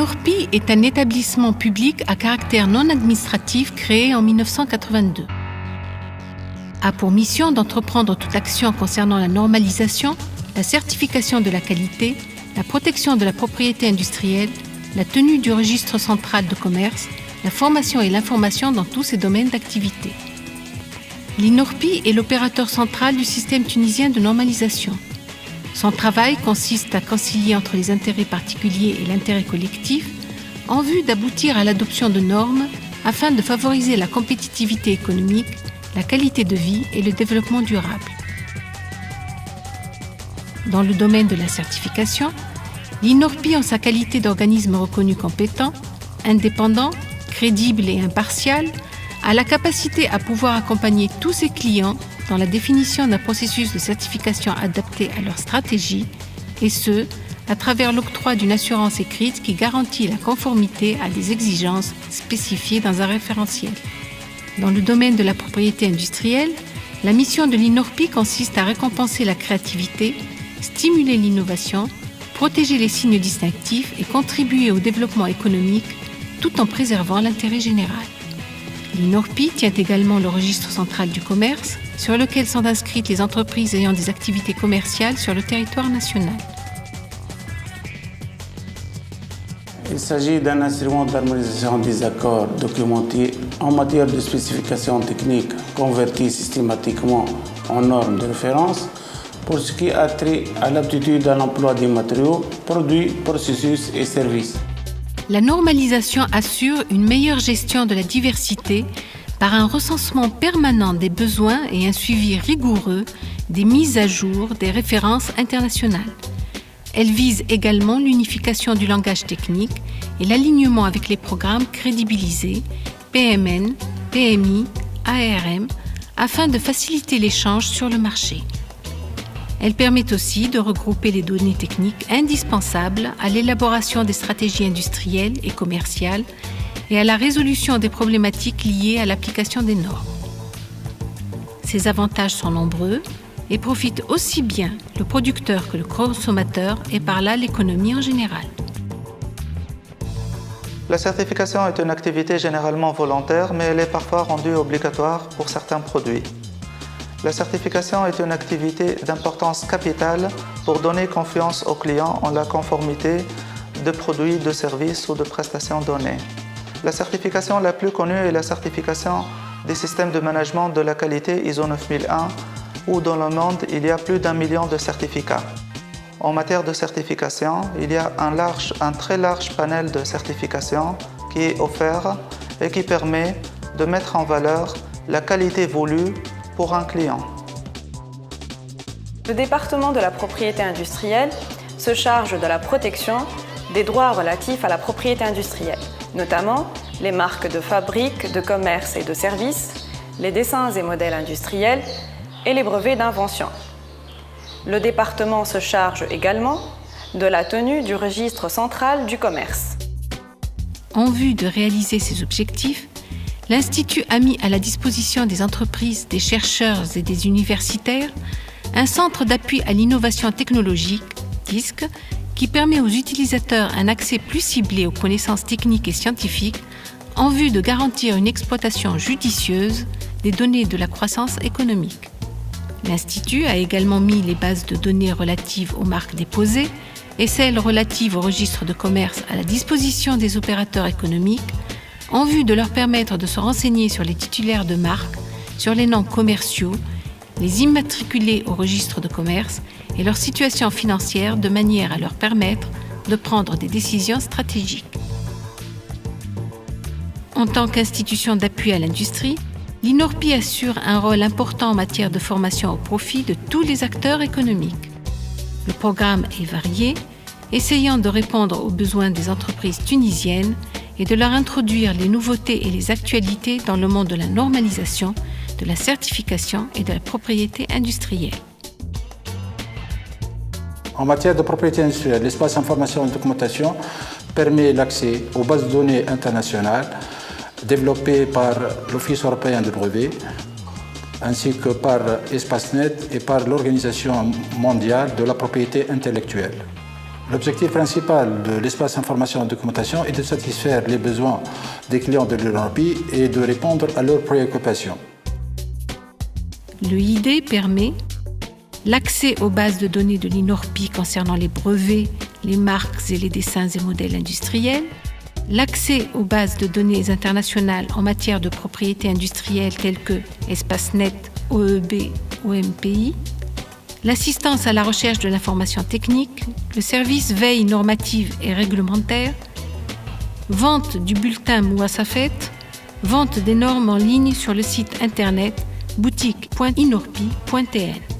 L'INORPI est un établissement public à caractère non administratif créé en 1982. A pour mission d'entreprendre toute action concernant la normalisation, la certification de la qualité, la protection de la propriété industrielle, la tenue du registre central de commerce, la formation et l'information dans tous ces domaines d'activité. L'INORPI est l'opérateur central du système tunisien de normalisation. Son travail consiste à concilier entre les intérêts particuliers et l'intérêt collectif en vue d'aboutir à l'adoption de normes afin de favoriser la compétitivité économique, la qualité de vie et le développement durable. Dans le domaine de la certification, l'INORPI, en sa qualité d'organisme reconnu compétent, indépendant, crédible et impartial, a la capacité à pouvoir accompagner tous ses clients dans la définition d'un processus de certification adapté à leur stratégie, et ce, à travers l'octroi d'une assurance écrite qui garantit la conformité à des exigences spécifiées dans un référentiel. Dans le domaine de la propriété industrielle, la mission de l'INORPI consiste à récompenser la créativité, stimuler l'innovation, protéger les signes distinctifs et contribuer au développement économique tout en préservant l'intérêt général. L'INORPI tient également le registre central du commerce, sur lequel sont inscrites les entreprises ayant des activités commerciales sur le territoire national. Il s'agit d'un instrument d'harmonisation des accords documentés en matière de spécifications techniques convertis systématiquement en normes de référence pour ce qui a trait à l'aptitude à l'emploi des matériaux, produits, processus et services. La normalisation assure une meilleure gestion de la diversité par un recensement permanent des besoins et un suivi rigoureux des mises à jour des références internationales. Elle vise également l'unification du langage technique et l'alignement avec les programmes crédibilisés, PMN, PMI, ARM, afin de faciliter l'échange sur le marché. Elle permet aussi de regrouper les données techniques indispensables à l'élaboration des stratégies industrielles et commerciales et à la résolution des problématiques liées à l'application des normes. Ces avantages sont nombreux et profitent aussi bien le producteur que le consommateur et par là l'économie en général. La certification est une activité généralement volontaire, mais elle est parfois rendue obligatoire pour certains produits. La certification est une activité d'importance capitale pour donner confiance aux clients en la conformité de produits, de services ou de prestations données. La certification la plus connue est la certification des systèmes de management de la qualité ISO 9001, où dans le monde il y a plus d'1 million de certificats. En matière de certification, il y a un très large panel de certification qui est offert et qui permet de mettre en valeur la qualité voulue pour un client. Le département de la propriété industrielle se charge de la protection des droits relatifs à la propriété industrielle, notamment les marques de fabrique, de commerce et de services, les dessins et modèles industriels et les brevets d'invention. Le département se charge également de la tenue du registre central du commerce. En vue de réaliser ces objectifs, l'Institut a mis à la disposition des entreprises, des chercheurs et des universitaires un centre d'appui à l'innovation technologique, DISC, qui permet aux utilisateurs un accès plus ciblé aux connaissances techniques et scientifiques en vue de garantir une exploitation judicieuse des données de la croissance économique. L'Institut a également mis les bases de données relatives aux marques déposées et celles relatives au registre de commerce à la disposition des opérateurs économiques en vue de leur permettre de se renseigner sur les titulaires de marques, sur les noms commerciaux, les immatriculer au registre de commerce et leur situation financière de manière à leur permettre de prendre des décisions stratégiques. En tant qu'institution d'appui à l'industrie, l'INORPI assure un rôle important en matière de formation au profit de tous les acteurs économiques. Le programme est varié, essayant de répondre aux besoins des entreprises tunisiennes et de leur introduire les nouveautés et les actualités dans le monde de la normalisation, de la certification et de la propriété industrielle. En matière de propriété industrielle, l'espace information et documentation permet l'accès aux bases de données internationales développées par l'Office européen des brevets, ainsi que par ESPACEnet et par l'Organisation mondiale de la propriété intellectuelle. L'objectif principal de l'espace information et documentation est de satisfaire les besoins des clients de l'INORPI et de répondre à leurs préoccupations. Le ID permet l'accès aux bases de données de l'INORPI concernant les brevets, les marques et les dessins et modèles industriels, l'accès aux bases de données internationales en matière de propriété industrielle telles que ESPACENET, OEB, OMPI, l'assistance à la recherche de l'information technique, le service veille normative et réglementaire, vente du bulletin Mouassafet, vente des normes en ligne sur le site internet boutique.inorpi.tn.